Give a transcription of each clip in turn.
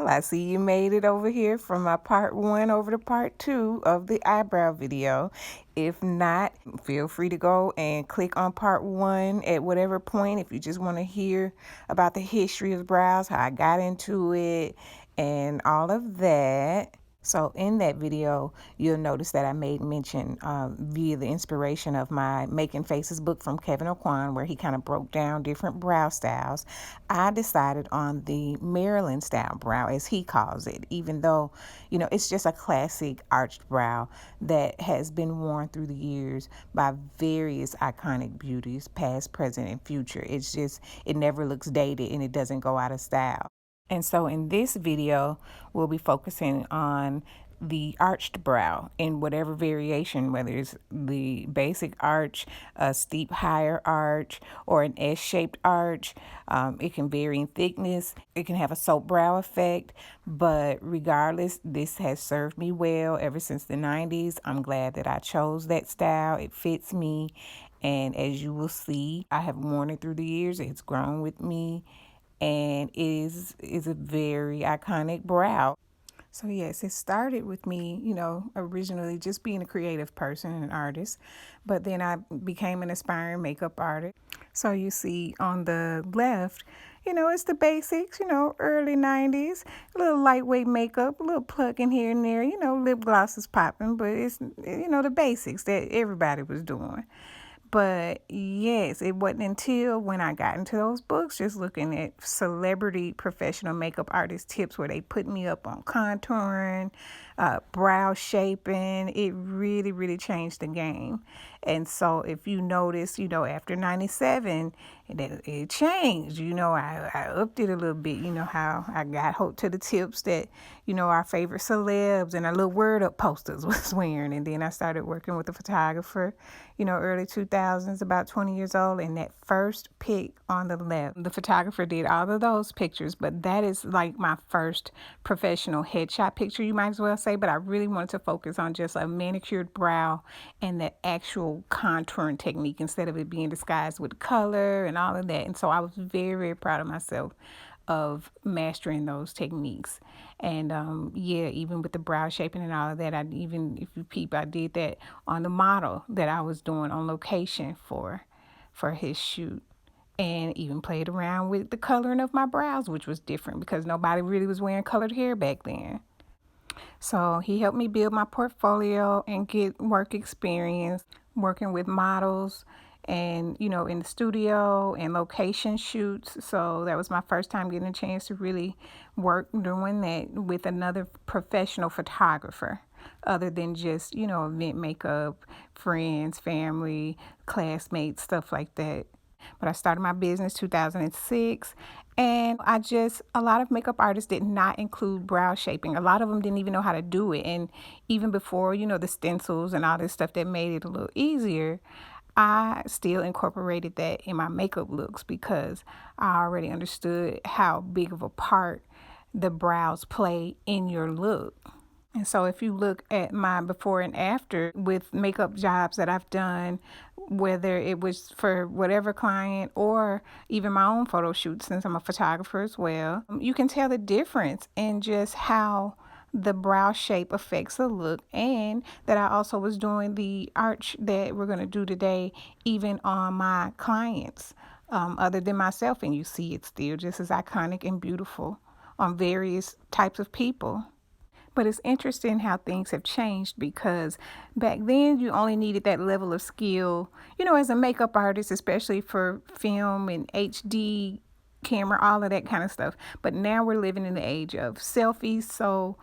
I see you made it over here from my part 1 over to part 2 of the eyebrow video. If not, feel free to go and click on part 1 at whatever point if you just want to hear about the history of brows, how I got into it, and all of that. So in that video, you'll notice that I made mention via the inspiration of my Making Faces book from Kevin O'Quan, where he kind of broke down different brow styles. I decided on the Maryland style brow, as he calls it, even though, it's just a classic arched brow that has been worn through the years by various iconic beauties, past, present, and future. It's just, it never looks dated and it doesn't go out of style. And so in this video, we'll be focusing on the arched brow in whatever variation, whether it's the basic arch, a steep higher arch, or an S-shaped arch. It can vary in thickness. It can have a soap brow effect, but regardless, this has served me well ever since the 90s. I'm glad that I chose that style. It fits me. And as you will see, I have worn it through the years. It's grown with me. And is a very iconic brow. So yes, it started with me, originally just being a creative person and an artist, but then I became an aspiring makeup artist. So you see on the left, it's the basics, early 90s, a little lightweight makeup, a little plucking here and there, lip gloss is popping, but it's, the basics that everybody was doing. But yes, it wasn't until when I got into those books, just looking at celebrity professional makeup artist tips where they put me up on contouring, brow shaping. It really, really changed the game. And so if you notice, after 97, it changed. I upped it a little bit. How I got hooked to the tips that, our favorite celebs and our little word up posters was wearing. And then I started working with a photographer, early 2000s, about 20 years old. And that first pic on the left, the photographer did all of those pictures, but that is like my first professional headshot picture, you might as well say. But I really wanted to focus on just a manicured brow and the actual contouring technique instead of it being disguised with color and all of that. And so I was very, very proud of myself of mastering those techniques. And even with the brow shaping and all of that, if you peep, I did that on the model that I was doing on location for his shoot. And even played around with the coloring of my brows, which was different because nobody really was wearing colored hair back then. So he helped me build my portfolio and get work experience working with models and, in the studio and location shoots. So that was my first time getting a chance to really work doing that with another professional photographer other than just, event makeup, friends, family, classmates, stuff like that. But I started my business 2006, and a lot of makeup artists did not include brow shaping. A lot of them didn't even know how to do it. And even before, the stencils and all this stuff that made it a little easier, I still incorporated that in my makeup looks because I already understood how big of a part the brows play in your look. And so if you look at my before and after with makeup jobs that I've done, whether it was for whatever client or even my own photo shoots, since I'm a photographer as well, you can tell the difference in just how the brow shape affects the look, and that I also was doing the arch that we're going to do today, even on my clients, other than myself. And you see it's still just as iconic and beautiful on various types of people. But it's interesting how things have changed because back then you only needed that level of skill, as a makeup artist, especially for film and HD camera, all of that kind of stuff. But now we're living in the age of selfies. So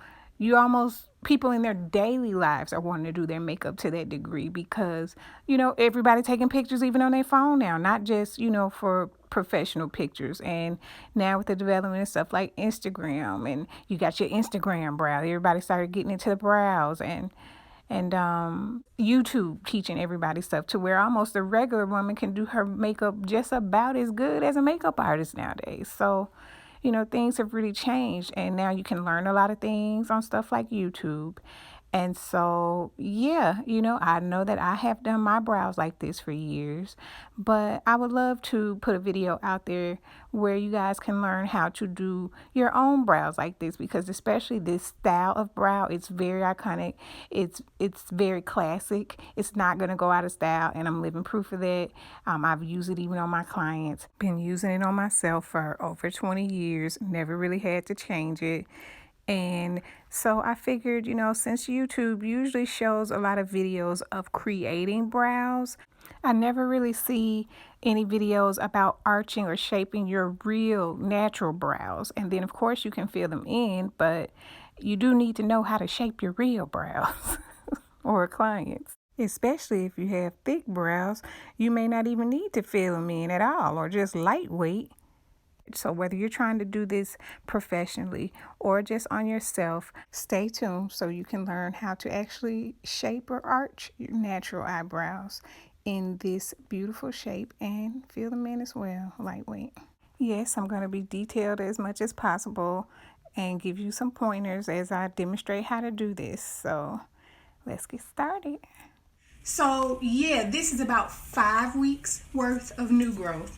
people in their daily lives are wanting to do their makeup to that degree because, everybody taking pictures even on their phone now, not just, for professional pictures. And now with the development of stuff like Instagram, and you got your Instagram brow, everybody started getting into the brows, and YouTube teaching everybody stuff to where almost a regular woman can do her makeup just about as good as a makeup artist nowadays. So, things have really changed, and now you can learn a lot of things on stuff like YouTube. And so, yeah, I know that I have done my brows like this for years, but I would love to put a video out there where you guys can learn how to do your own brows like this, because especially this style of brow, it's very iconic. It's very classic. It's not going to go out of style, and I'm living proof of that. I've used it even on my clients. Been using it on myself for over 20 years. Never really had to change it. And so I figured, since YouTube usually shows a lot of videos of creating brows, I never really see any videos about arching or shaping your real natural brows. And then, of course, you can fill them in, but you do need to know how to shape your real brows or clients. Especially if you have thick brows, you may not even need to fill them in at all, or just lightweight. So whether you're trying to do this professionally or just on yourself, stay tuned so you can learn how to actually shape or arch your natural eyebrows in this beautiful shape and fill them in as well, lightweight. Yes, I'm going to be detailed as much as possible and give you some pointers as I demonstrate how to do this. So let's get started. So yeah, this is about 5 weeks worth of new growth.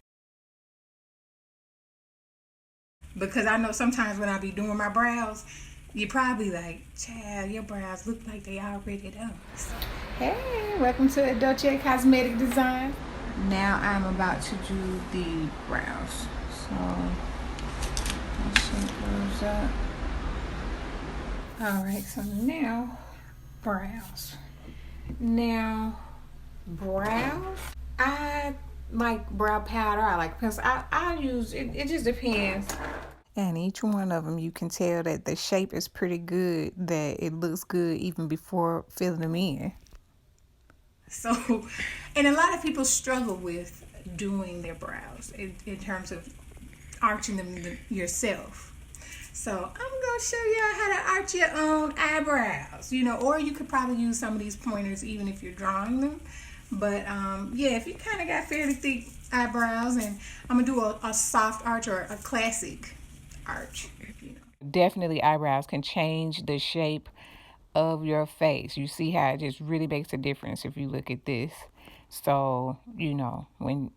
Because I know sometimes when I be doing my brows, you're probably like, child, your brows look like they already done. So, hey, welcome to Dolce Cosmetic Design. Now I'm about to do the brows. So, let's shape those up. Alright, so now, brows. Now, brows, I like brow powder. I like pencil. I use it. It just depends. And each one of them, you can tell that the shape is pretty good. That it looks good even before filling them in. So, and a lot of people struggle with doing their brows in terms of arching them yourself. So I'm gonna show y'all how to arch your own eyebrows. Or you could probably use some of these pointers even if you're drawing them. But yeah, if you kind of got fairly thick eyebrows, and I'm gonna do a soft arch or a classic arch. Definitely, eyebrows can change the shape of your face. You see how it just really makes a difference if you look at this. So when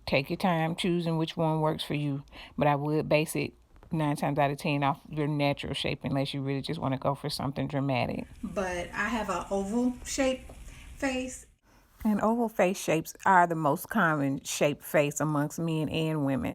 take your time choosing which one works for you. But I would base it 9 times out of 10 off your natural shape, unless you really just want to go for something dramatic. But I have an oval shaped face. And oval face shapes are the most common shaped face amongst men and women.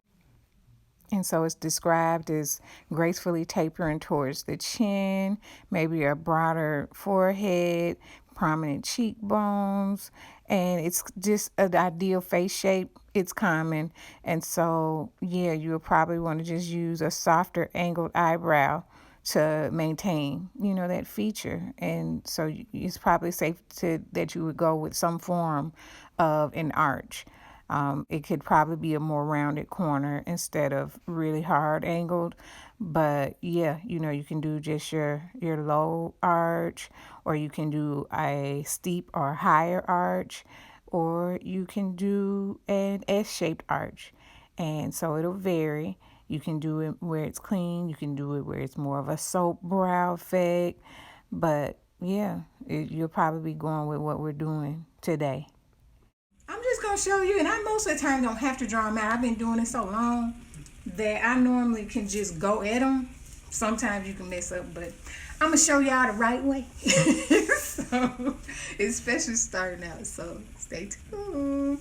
And so it's described as gracefully tapering towards the chin, maybe a broader forehead, prominent cheekbones, and it's just an ideal face shape. It's common. And so, yeah, you'll probably want to just use a softer angled eyebrow to maintain, that feature. And so it's probably safe that you would go with some form of an arch. It could probably be a more rounded corner instead of really hard angled. But yeah, you can do just your low arch, or you can do a steep or higher arch, or you can do an S-shaped arch. And so it'll vary. You can do it where it's clean. You can do it where it's more of a soap brow effect. But yeah, you'll probably be going with what we're doing today. I'm just going to show you, and I most of the time don't have to draw them out. I've been doing it so long that I normally can just go at them. Sometimes you can mess up, but I'm going to show y'all the right way. So, especially starting out, so stay tuned.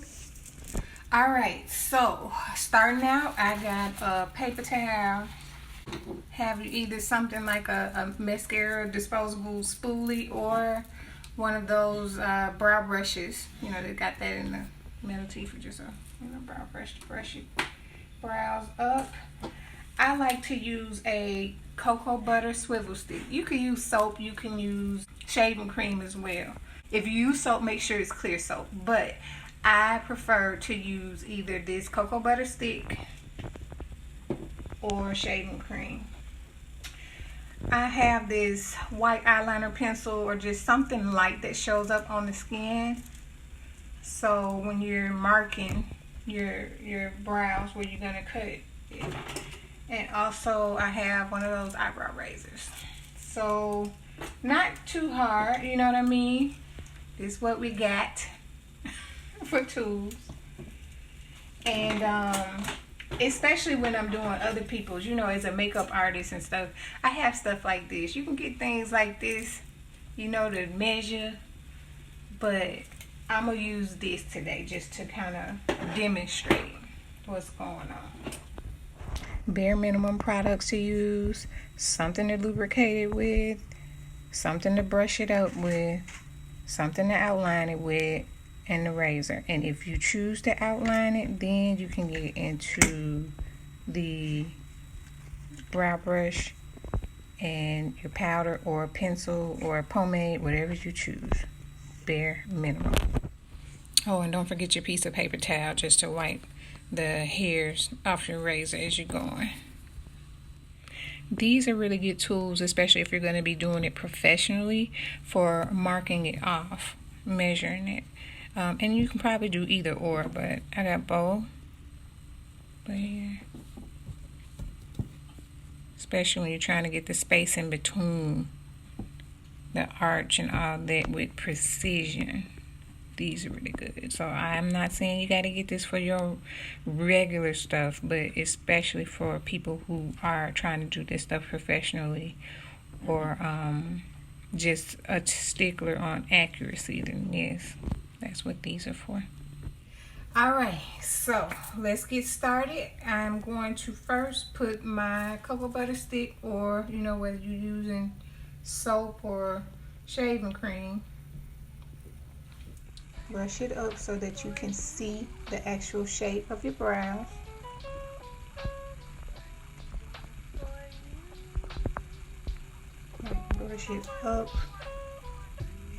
All right, so starting out, I got a paper towel. Have you either something like a mascara disposable spoolie, or one of those brow brushes. They got that in the metal teeth for just a brow brush to brush your brows up. I like to use a cocoa butter swivel stick. You can use soap. You can use shaving cream as well. If you use soap, make sure it's clear soap. But I prefer to use either this cocoa butter stick or shaving cream. I have this white eyeliner pencil, or just something light that shows up on the skin. So when you're marking your brows where you're gonna cut it. And also I have one of those eyebrow razors. So Not too hard, you know what I mean? This is what we got for tools. And especially when I'm doing other people's, you know, as a makeup artist and stuff, I have stuff like this. You can get things like this, you know, to measure, but I'm gonna use this today just to kind of demonstrate what's going on. Bare minimum products to use, something to lubricate it with, something to brush it up with, something to outline it with, and the razor. And if you choose to outline it, then you can get into the brow brush and your powder or a pencil or a pomade, whatever you choose. Bare minimum. Oh, and don't forget your piece of paper towel just to wipe the hairs off your razor as you're going. These are really good tools, especially if you're going to be doing it professionally, for marking it off, measuring it. And you can probably do either or, but I got both. But yeah. Especially when you're trying to get the space in between the arch and all that with precision. These are really good. So I'm not saying you got to get this for your regular stuff, but especially for people who are trying to do this stuff professionally, or just a stickler on accuracy, then yes, that's what these are for. Alright, so let's get started. I'm going to first put my cocoa butter stick, or you know, whether you're using soap or shaving cream, brush it up so that you can see the actual shape of your brows. Brush it up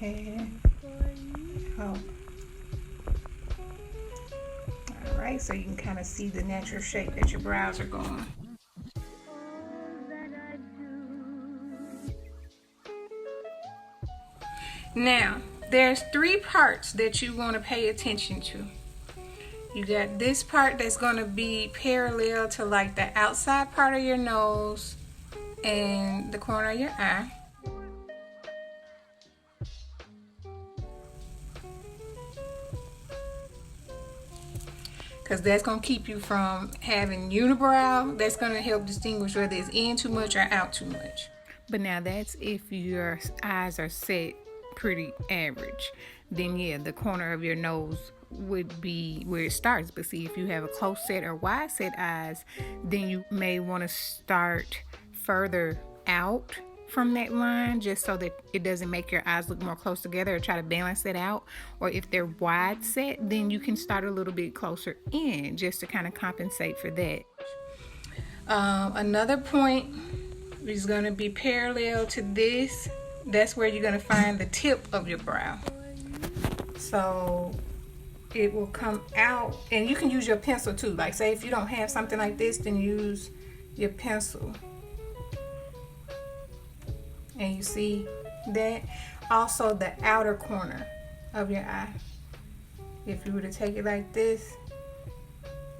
and up. Alright, so you can kind of see the natural shape that your brows are going. Now, there's 3 parts that you want to pay attention to. You got this part that's going to be parallel to like the outside part of your nose and the corner of your eye. Because that's going to keep you from having unibrow. That's going to help distinguish whether it's in too much or out too much. But now that's if your eyes are set pretty average. Then yeah, the corner of your nose would be where it starts. But see, if you have a close set or wide set eyes, then you may want to start further out from that line, just so that it doesn't make your eyes look more close together, or try to balance it out. Or if they're wide set, then you can start a little bit closer in, just to kind of compensate for that. Another point is going to be parallel to this. That's where you're going to find the tip of your brow. So it will come out, and you can use your pencil too. Like, say if you don't have something like this, then use your pencil. And you see that? Also the outer corner of your eye. If you were to take it like this,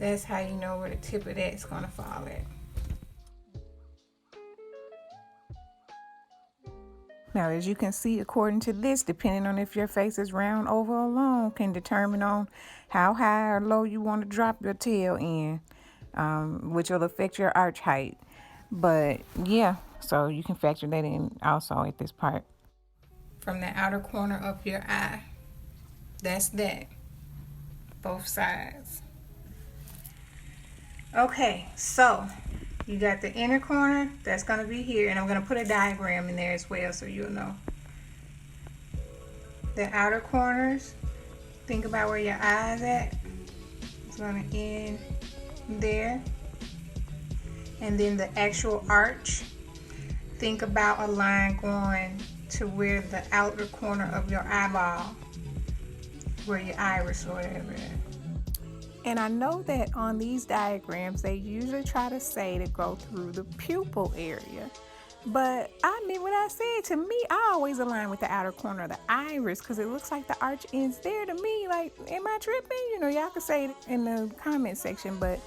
that's how you know where the tip of that's going to fall at. Now, as you can see, according to this, depending on if your face is round, oval, or long, can determine on how high or low you want to drop your tail in, which will affect your arch height. But yeah, so you can factor that in also at this part. From the outer corner of your eye, that's that, both sides. Okay, so you got the inner corner, that's going to be here, and I'm going to put a diagram in there as well so you'll know. The outer corners, think about where your eye's at. It's going to end there. And then the actual arch, think about a line going to where the outer corner of your eyeball, where your iris or whatever. And I know that on these diagrams, they usually try to say to go through the pupil area. But I mean, what I said, to me, I always align with the outer corner of the iris, because it looks like the arch ends there to me. Like, am I tripping? You know, y'all can say it in the comment section. But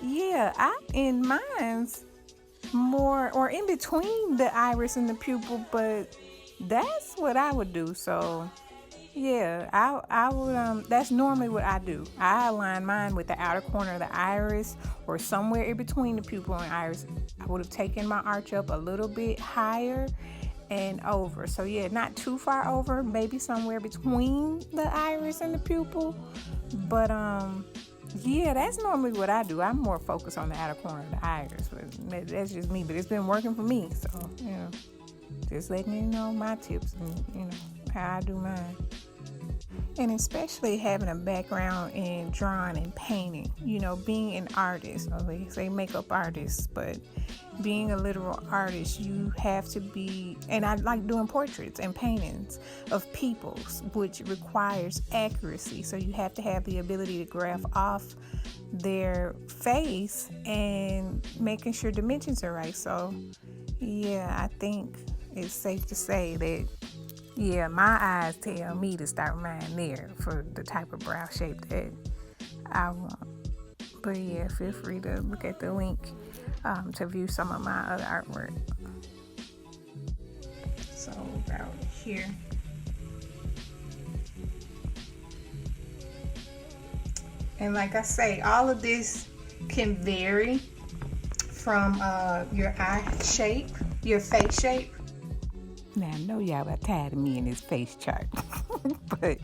yeah, in mine's, more or in between the iris and the pupil, but that's what I would do. So yeah, I would that's normally what I do. I align mine with the outer corner of the iris or somewhere in between the pupil and iris. I would have taken my arch up a little bit higher and over. So yeah, not too far over, maybe somewhere between the iris and the pupil. But yeah, that's normally what I do. I'm more focused on the outer corner of the iris, but that's just me. But it's been working for me, so just letting you know my tips and how I do mine. And especially having a background in drawing and painting, being an artist, they say makeup artist, but being a literal artist, you have to be, and I like doing portraits and paintings of people, which requires accuracy. So you have to have the ability to graph off their face and making sure dimensions are right. So yeah, I think it's safe to say that my eyes tell me to start mine there for the type of brow shape that I want. But yeah, feel free to look at the link to view some of my other artwork. So about here. And like I say, all of this can vary from your eye shape, your face shape. Now, I know y'all got tired of me in this face chart. But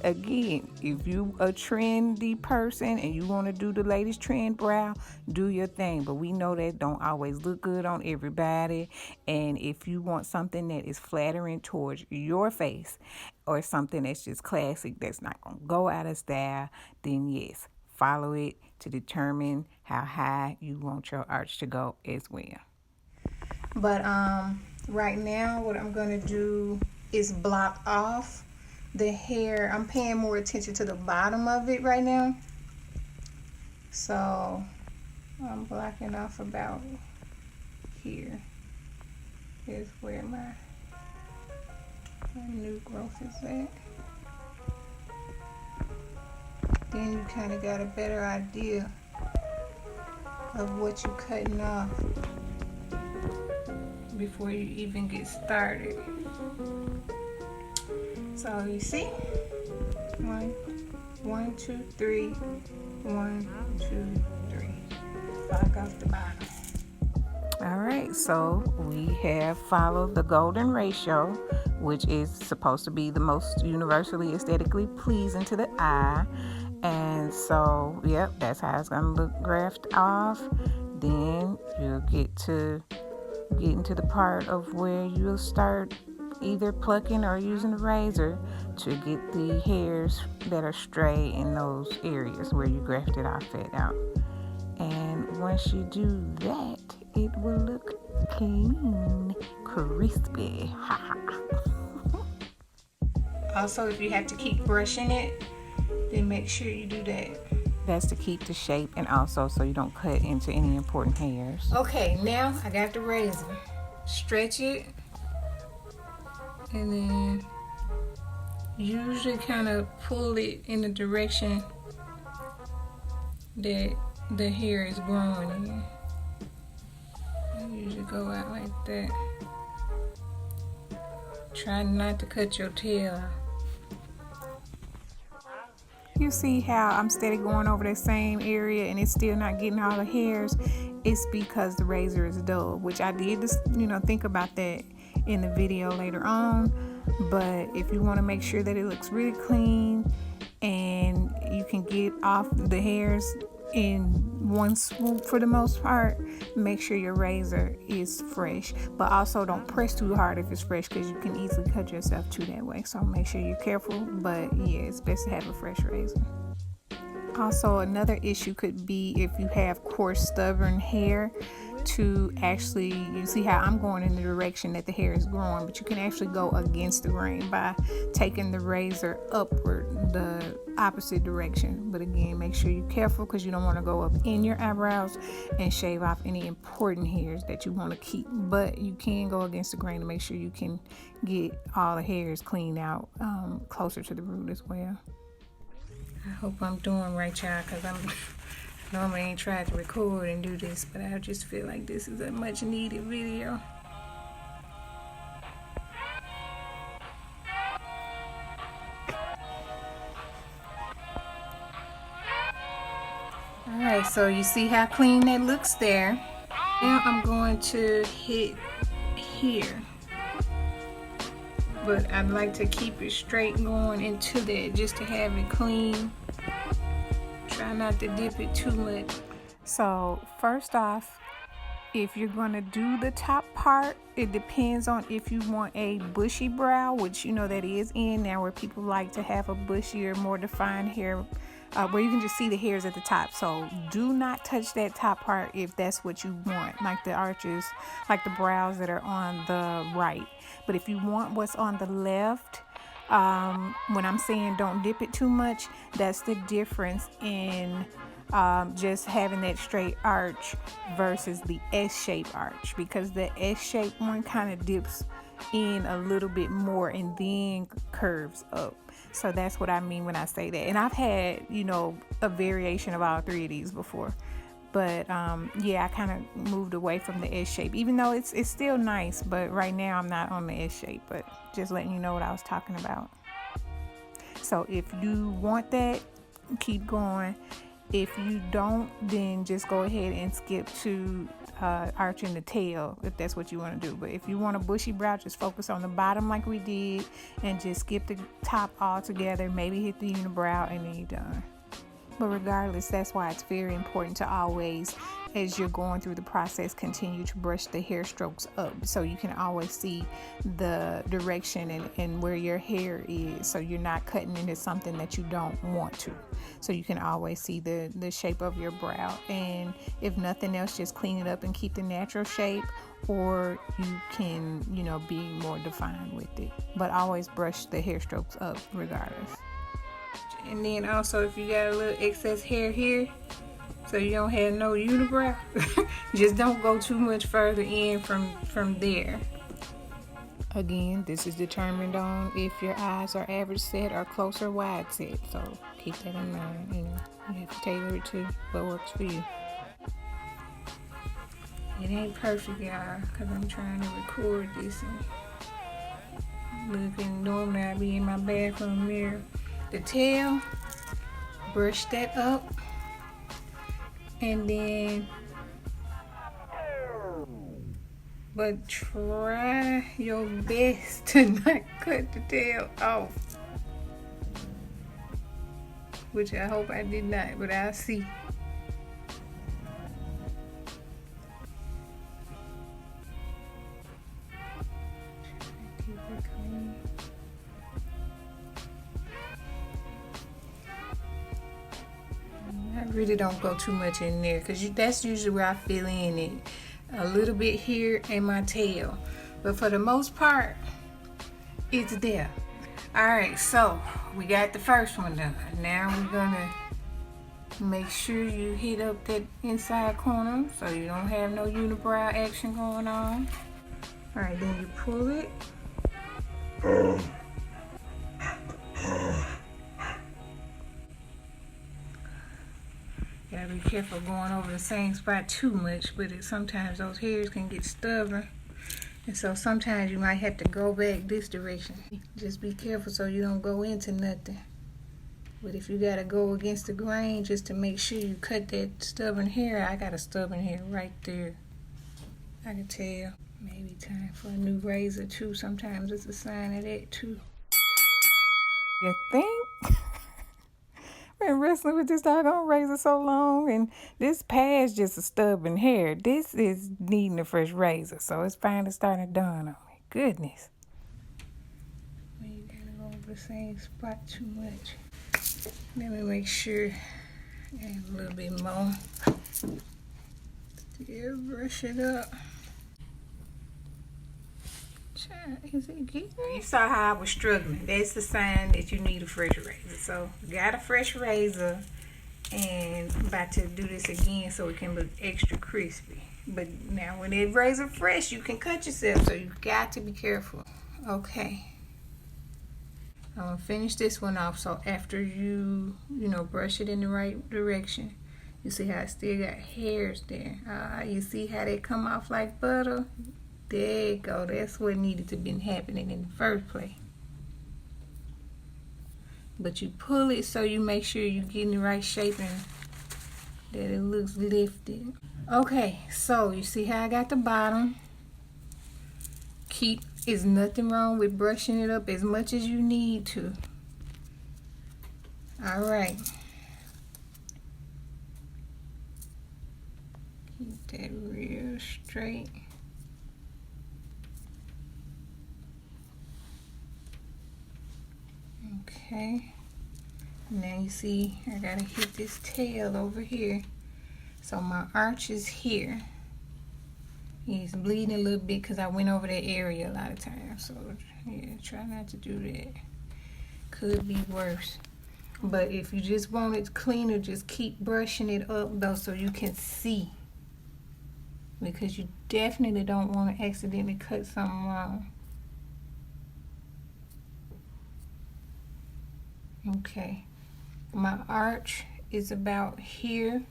again, if you a trendy person and you want to do the latest trend brow, do your thing. But we know that don't always look good on everybody. And if you want something that is flattering towards your face or something that's just classic, that's not going to go out of style, then yes, follow it to determine how high you want your arch to go as well. But right now, what I'm going to do is block off the hair. I'm paying more attention to the bottom of it right now. So I'm blocking off about here is where my new growth is at. Then you kind of got a better idea of what you're cutting off before you even get started. So you see, 1, 2, 3, 1, 2, 3. Block off the bottom. All right, so we have followed the golden ratio, which is supposed to be the most universally aesthetically pleasing to the eye. And so, yep, that's how it's gonna look graphed off. Then you'll get into the part of where you'll start either plucking or using a razor to get the hairs that are stray in those areas where you grafted off it out. And once you do that, it will look clean, crispy. Also, if you have to keep brushing it, then make sure you do that. That's to keep the shape and also so you don't cut into any important hairs. Okay, now I got the razor. Stretch it and then usually kind of pull it in the direction that the hair is growing in. I usually go out like that. Try not to cut your tail off. You see how I'm steady going over that same area and it's still not getting all the hairs? It's because the razor is dull, which I did just, think about that in the video later on. But if you want to make sure that it looks really clean and you can get off the hairs in one swoop for the most part, make sure your razor is fresh. But also don't press too hard if it's fresh because you can easily cut yourself too that way. So make sure you're careful. But yeah, it's best to have a fresh razor. Also, another issue could be if you have coarse, stubborn hair, to actually, you see how I'm going in the direction that the hair is growing, but you can actually go against the grain by taking the razor upward, the opposite direction. But again, make sure you're careful because you don't want to go up in your eyebrows and shave off any important hairs that you want to keep. But you can go against the grain to make sure you can get all the hairs cleaned out closer to the root as well. I hope I'm doing right, y'all, because Normally I ain't tried to record and do this, but I just feel like this is a much needed video. Alright, so you see how clean that looks there. Now I'm going to hit here. But I'd like to keep it straight going into that just to have it clean. Try not to dip it too much. So first off, if you're going to do the top part, it depends on if you want a bushy brow, which you know that is in now where people like to have a bushier, more defined hair, where you can just see the hairs at the top. So do not touch that top part if that's what you want, like the arches, like the brows that are on the right. But if you want what's on the left, when I'm saying don't dip it too much, that's the difference in just having that straight arch versus the S-shaped arch, because the S-shaped one kind of dips in a little bit more and then curves up. So that's what I mean when I say that. And I've had, you know, a variation of all three of these before. But yeah, I kind of moved away from the S shape, even though it's still nice. But right now I'm not on the S shape, but just letting you know what I was talking about. So if you want that, keep going. If you don't, then just go ahead and skip to arching the tail if that's what you want to do. But if you want a bushy brow, just focus on the bottom like we did and just skip the top altogether. Maybe hit the unibrow and then you're done. But regardless, that's why it's very important to always, as you're going through the process, continue to brush the hair strokes up so you can always see the direction and where your hair is, so you're not cutting into something that you don't want to. So you can always see the shape of your brow. And if nothing else, just clean it up and keep the natural shape, or you can, you know, be more defined with it. But always brush the hair strokes up regardless. And then also, if you got a little excess hair here, so you don't have no unibrow, just don't go too much further in from there. Again, this is determined on if your eyes are average set or close or wide set. So keep that in mind. You know, you have to tailor it to what works for you. It ain't perfect, y'all, because I'm trying to record this and looking. Normally I be in my bathroom mirror. The tail, brush that up, and then, but try your best to not cut the tail off, which I hope I did not, but I'll see. Keep it clean. I really don't go too much in there, because that's usually where I fill in it. A little bit here in my tail. But for the most part, it's there. Alright, so we got the first one done. Now we're going to make sure you hit up that inside corner so you don't have no unibrow action going on. Alright, then you pull it. Gotta be careful going over the same spot too much, but sometimes those hairs can get stubborn. And so sometimes you might have to go back this direction. Just be careful so you don't go into nothing. But if you gotta go against the grain just to make sure you cut that stubborn hair, I got a stubborn hair right there. I can tell. Maybe time for a new razor too. Sometimes it's a sign of that too. You think? Been wrestling with this doggone razor so long, and this past just a stubborn hair. This is needing a fresh razor, so it's finally starting to dawn on me. Goodness. Well, you gotta go over the same spot too much. Let me make sure I add a little bit more. Still brush it up. Is it getting? You saw how I was struggling. That's the sign that you need a fresh razor. So got a fresh razor, and I'm about to do this again so it can look extra crispy. But now when that razor fresh, you can cut yourself, so you got to be careful. Okay, I'm gonna finish this one off. So after you brush it in the right direction, You see how I still got hairs there. You see how they come off like butter? There you go. That's what needed to been happening in the first place. But you pull it so you make sure you're getting the right shape and that it looks lifted. Okay, so you see how I got the bottom. There's nothing wrong with brushing it up as much as you need to. All right. Keep that real straight. Okay. Now you see I gotta hit this tail over here. So my arch is here. He's bleeding a little bit because I went over that area a lot of times. So yeah, try not to do that. Could be worse. But if you just want it cleaner, just keep brushing it up though so you can see. Because you definitely don't want to accidentally cut something wrong. Okay. My arch is about here.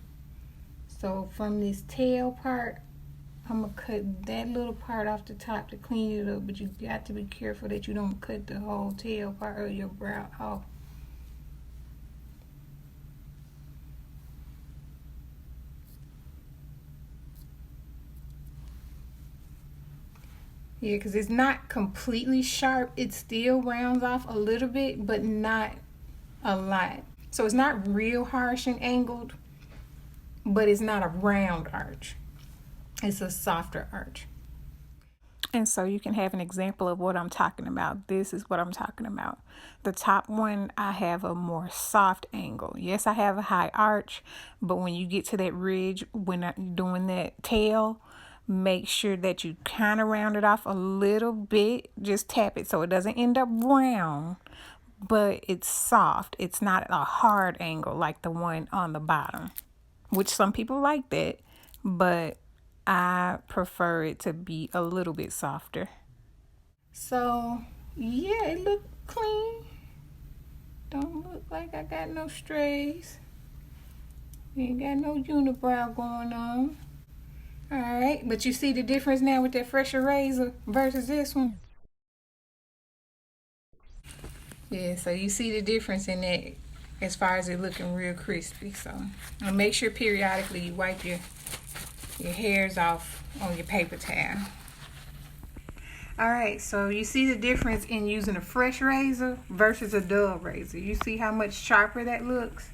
So from this tail part, I'm going to cut that little part off the top to clean it up. But you got to be careful that you don't cut the whole tail part of your brow off. Yeah, because it's not completely sharp. It still rounds off a little bit, but not a lot. So it's not real harsh and angled, but it's not a round arch. It's a softer arch. And so you can have an example of what I'm talking about. This is what I'm talking about. The top one, I have a more soft angle. Yes, I have a high arch, but when you get to that ridge, when I'm doing that tail, make sure that you kind of round it off a little bit. Just tap it so it doesn't end up round, but it's soft. It's not a hard angle like the one on the bottom, which some people like that, but I prefer it to be a little bit softer. So yeah, it look clean. Don't look like I got no strays. Ain't got no unibrow going on. All right, but you see the difference now with that fresher razor versus this one? Yeah, so you see the difference in that as far as it looking real crispy. So and make sure periodically you wipe your hairs off on your paper towel. All right, so you see the difference in using a fresh razor versus a dull razor. You see how much sharper that looks?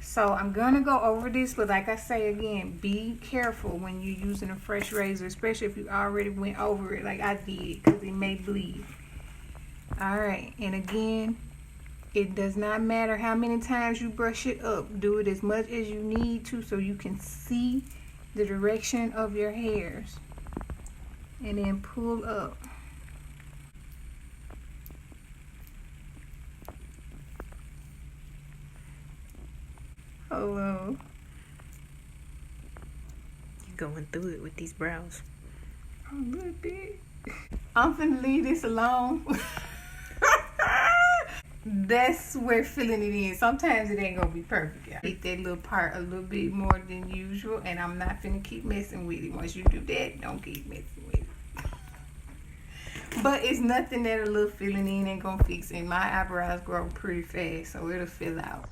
So I'm gonna go over this, but like I say again, be careful when you're using a fresh razor, especially if you already went over it like I did, because it may bleed. All right, and again, it does not matter how many times you brush it up. Do it as much as you need to so you can see the direction of your hairs. And then pull up. Hello. You're going through it with these brows. A little bit. I'm finna leave this alone. That's where filling it in. Sometimes it ain't gonna be perfect. I hit that little part a little bit more than usual, and I'm not finna keep messing with it. Once you do that, don't keep messing with it. But it's nothing that a little filling in ain't gonna fix, and my eyebrows grow pretty fast, so it'll fill out.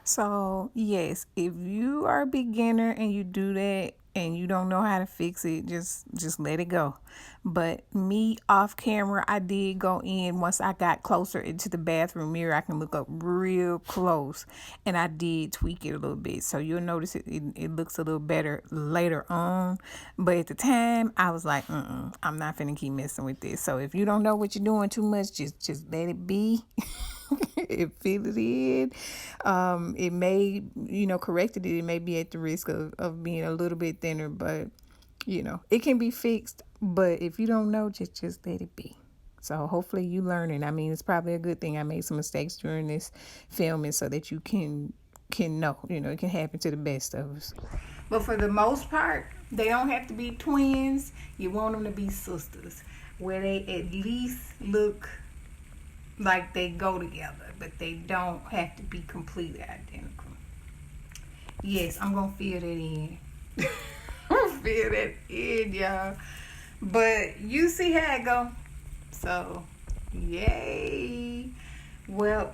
So yes, if you are a beginner and you do that and you don't know how to fix it, just let it go. But me off camera, I did go in once I got closer into the bathroom mirror. I can look up real close, and I did tweak it a little bit. So you'll notice it looks a little better later on. But at the time, I was like, I'm not finna keep messing with this. So if you don't know what you're doing too much, just let it be. It fill it in. It may, corrected it. It may be at the risk of being a little bit thinner, but it can be fixed. But if you don't know, just let it be. So hopefully you learning. I mean, it's probably a good thing I made some mistakes during this filming so that you can know, it can happen to the best of us. But for the most part, they don't have to be twins. You want them to be sisters, where they at least look like they go together, but they don't have to be completely identical. Yes, I'm gonna fill that in. Fill that in, y'all. But you see how it go. So, yay. Well,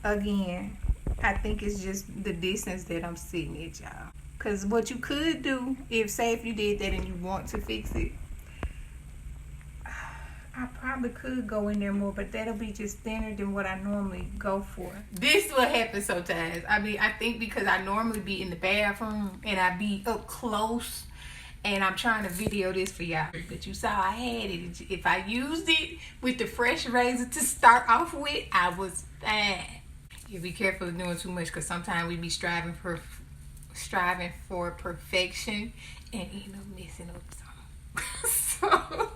again, I think it's just the distance that I'm sitting at, y'all. Because what you could do, if you did that and you want to fix it, I probably could go in there more, but that'll be just thinner than what I normally go for. This will happen sometimes. I mean, I think because I normally be in the bathroom and I be up close and I'm trying to video this for y'all. But you saw I had it. If I used it with the fresh razor to start off with, I was fine. You be careful of doing too much because sometimes we be striving for perfection and end up messing up something.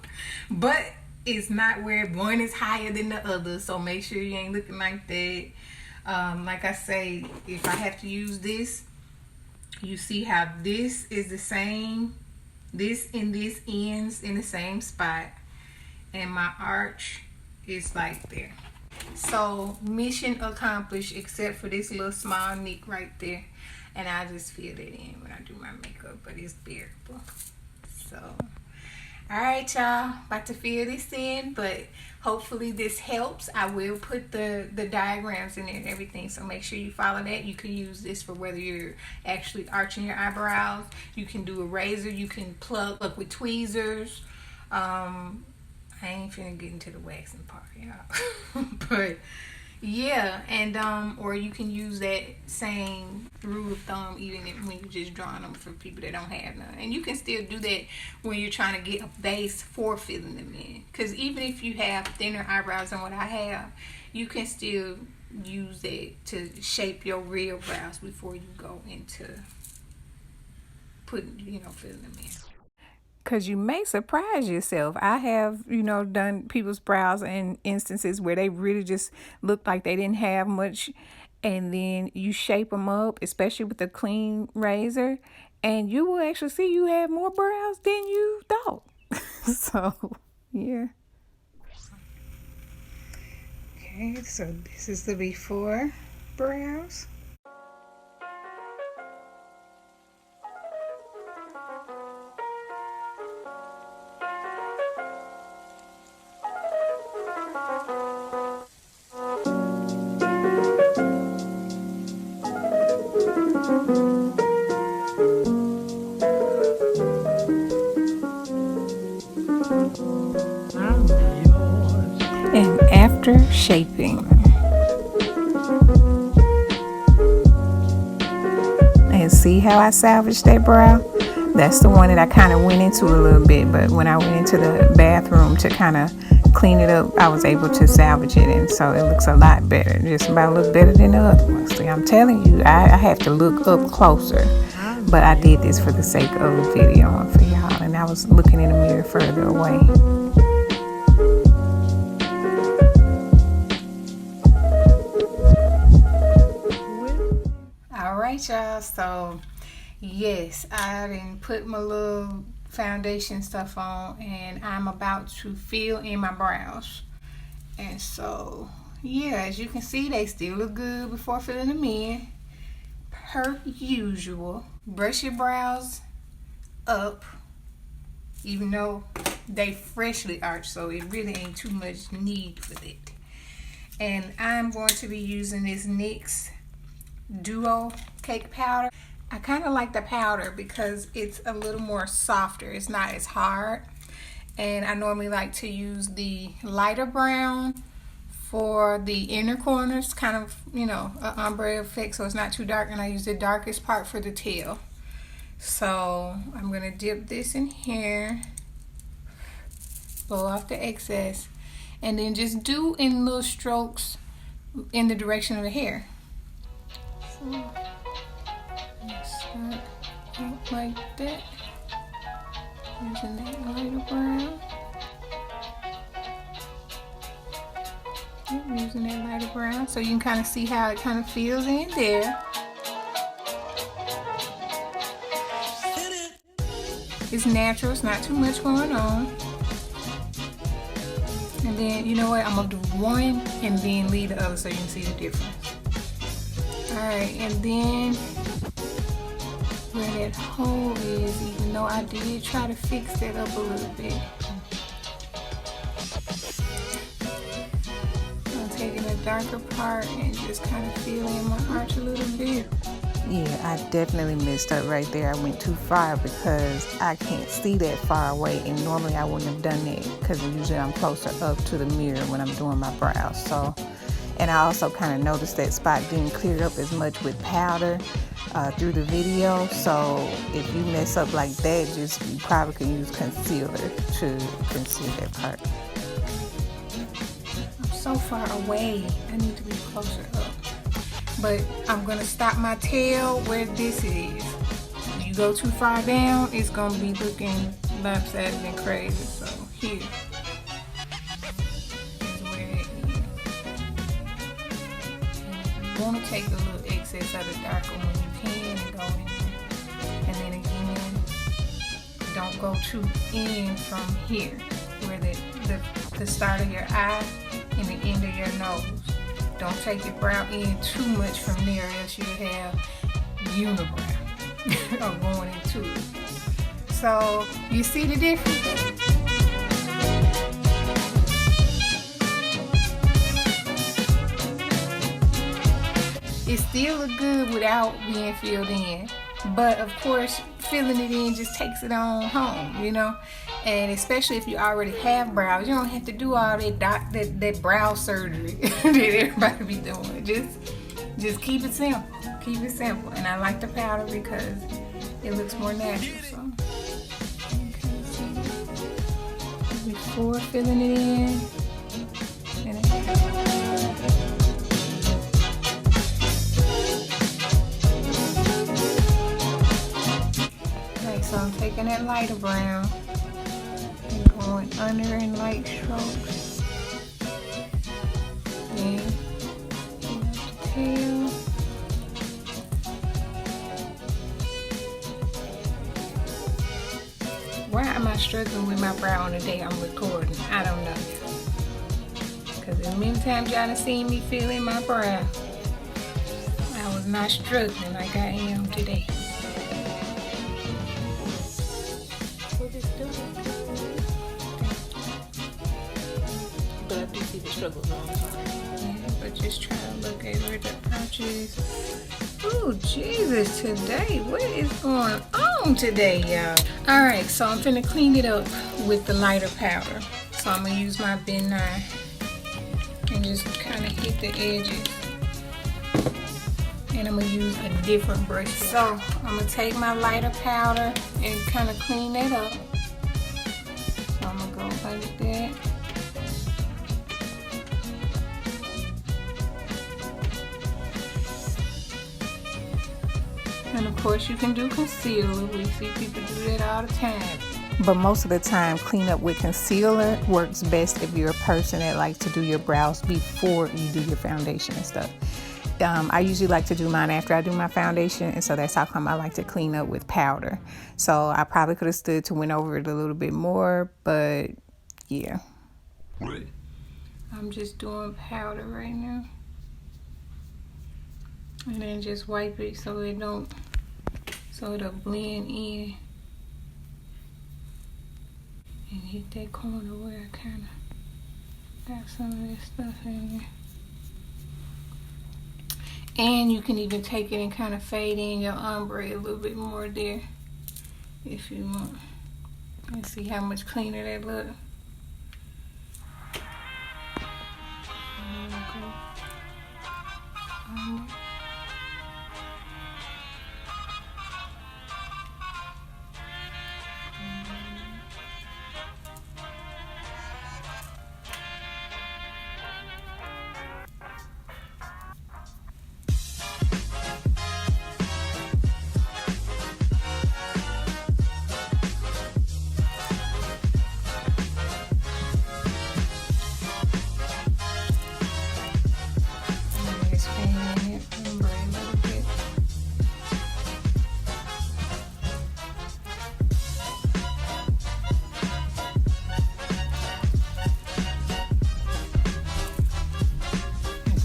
But it's not where one is higher than the other, so make sure you ain't looking like that. Like I say, if I have to use this, you see how this is the same, this and this ends in the same spot, and my arch is like there. So mission accomplished, except for this little small nick right there, and I just fill it in when I do my makeup, but it's bearable. So alright, y'all, about to fill this in, but hopefully this helps. I will put the diagrams in there and everything, so make sure you follow that. You can use this for whether you're actually arching your eyebrows. You can do a razor, you can pluck with tweezers. I ain't finna get into the waxing part, y'all. But yeah, and or you can use that same rule of thumb even when you're just drawing them for people that don't have none. And you can still do that when you're trying to get a base for filling them in. Because even if you have thinner eyebrows than what I have, you can still use it to shape your real brows before you go into putting, filling them in. Because you may surprise yourself. I have, done people's brows in instances where they really just looked like they didn't have much. And then you shape them up, especially with a clean razor. And you will actually see you have more brows than you thought. So, yeah. Okay, so this is the before brows. And after shaping, and see how I salvaged that brow? That's the one that I kind of went into a little bit, but when I went into the bathroom to kind of clean it up, I was able to salvage it, and so it looks a lot better. Just about look better than the other ones. See, I'm telling you, I have to look up closer, but I did this for the sake of video and for y'all, and I was looking in the mirror further away. Alright, y'all, so yes, I didn't put my little foundation stuff on, and I'm about to fill in my brows. And so yeah, as you can see, they still look good before filling them in, per usual. Brush your brows up, even though they freshly arched, so it really ain't too much need for that. And I'm going to be using this NYX Duo Cake Powder. I kind of like the powder because it's a little more softer. It's not as hard. And I normally like to use the lighter brown for the inner corners, kind of, an ombre effect, so it's not too dark. And I use the darkest part for the tail. So I'm going to dip this in here, blow off the excess, and then just do in little strokes in the direction of the hair. So start out like that, using that lighter brown. Using that lighter brown, so you can kind of see how it kind of feels in there. It's natural, it's not too much going on. And then, you know what, I'm gonna do one and then leave the other so you can see the difference. Alright, and then where that hole is, even though I did try to fix that up a little bit. I'm taking the darker part and just kind of fill in my arch a little bit. Yeah, I definitely messed up right there. I went too far because I can't see that far away, and normally I wouldn't have done that because usually I'm closer up to the mirror when I'm doing my brows. So, and I also kind of noticed that spot didn't clear up as much with powder through the video. So if you mess up like that, you probably can use concealer to conceal that part. I'm so far away. I need to be closer up. But I'm gonna stop my tail where this is. If you go too far down, it's gonna be looking lopsided and crazy. So here is where it is. You wanna take a little excess of the darker when you can and go in there. And then again, don't go too in from here, where the start of your eye and the end of your nose. Don't take your brow in too much from there, else you'll have unibrow or going into it. So you see the difference? It still look good without being filled in, but of course filling it in just takes it on home, you know. And especially if you already have brows, you don't have to do all that brow surgery that everybody be doing. Just keep it simple. Keep it simple. And I like the powder because it looks more natural. So before filling it in, so I'm taking that lighter brown and going under in light strokes. Then the tail. Why am I struggling with my brow on the day I'm recording? I don't know. Because as many times y'all have seen me fill in my brow, I was not struggling like I am today. But I do see the struggles all the time. Yeah, but just try to look at where the arch is. Oh, Jesus, today. What is going on today, y'all? Alright, so I'm finna clean it up with the lighter powder. So I'm gonna use my Ben 9 and just kind of hit the edges. And I'm gonna use a different brush. So I'm gonna take my lighter powder and kind of clean that up. So I'm gonna go like that. And of course you can do concealer. We see people do that all the time. But most of the time, clean up with concealer works best if you're a person that likes to do your brows before you do your foundation and stuff. I usually like to do mine after I do my foundation, and so that's how come I like to clean up with powder. So I probably could have stood to went over it a little bit more, but yeah. Right. I'm just doing powder right now. And then just wipe it so it'll blend in. And hit that corner where I kind of got some of this stuff in there. And you can even take it and kind of fade in your ombre a little bit more there if you want. And see how much cleaner that looks.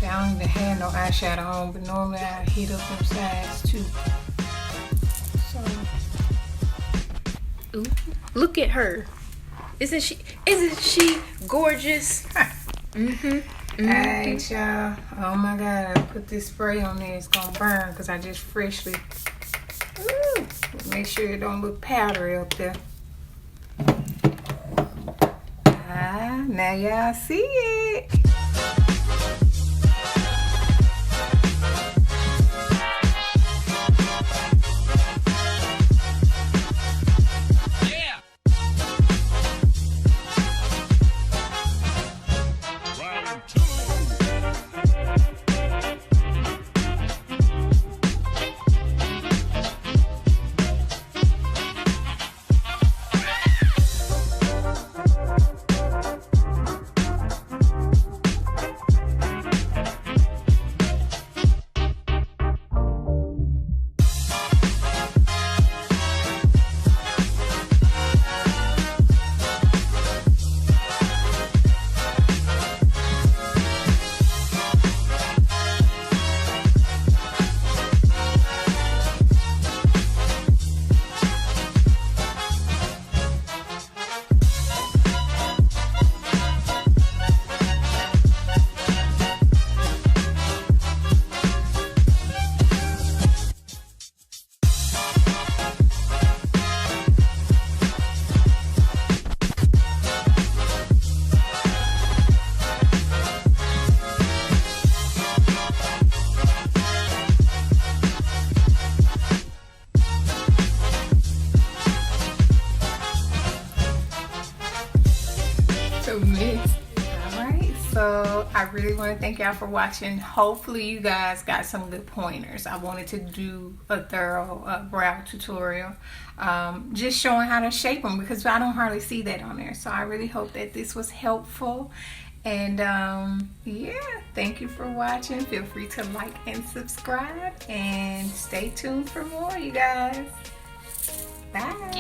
I don't even have no eyeshadow on, but normally I hit up them sides too. So Ooh, look at her. Isn't she gorgeous? Alright, y'all. Oh my god, I put this spray on there. It's gonna burn because I just freshly. Ooh, make sure it don't look powdery up there. Now y'all see it. Alright, so I really want to thank y'all for watching. Hopefully you guys got some good pointers. I wanted to do a thorough brow tutorial, just showing how to shape them because I don't hardly see that on there. So I really hope that this was helpful. And yeah, thank you for watching. Feel free to like and subscribe and stay tuned for more, you guys. Bye.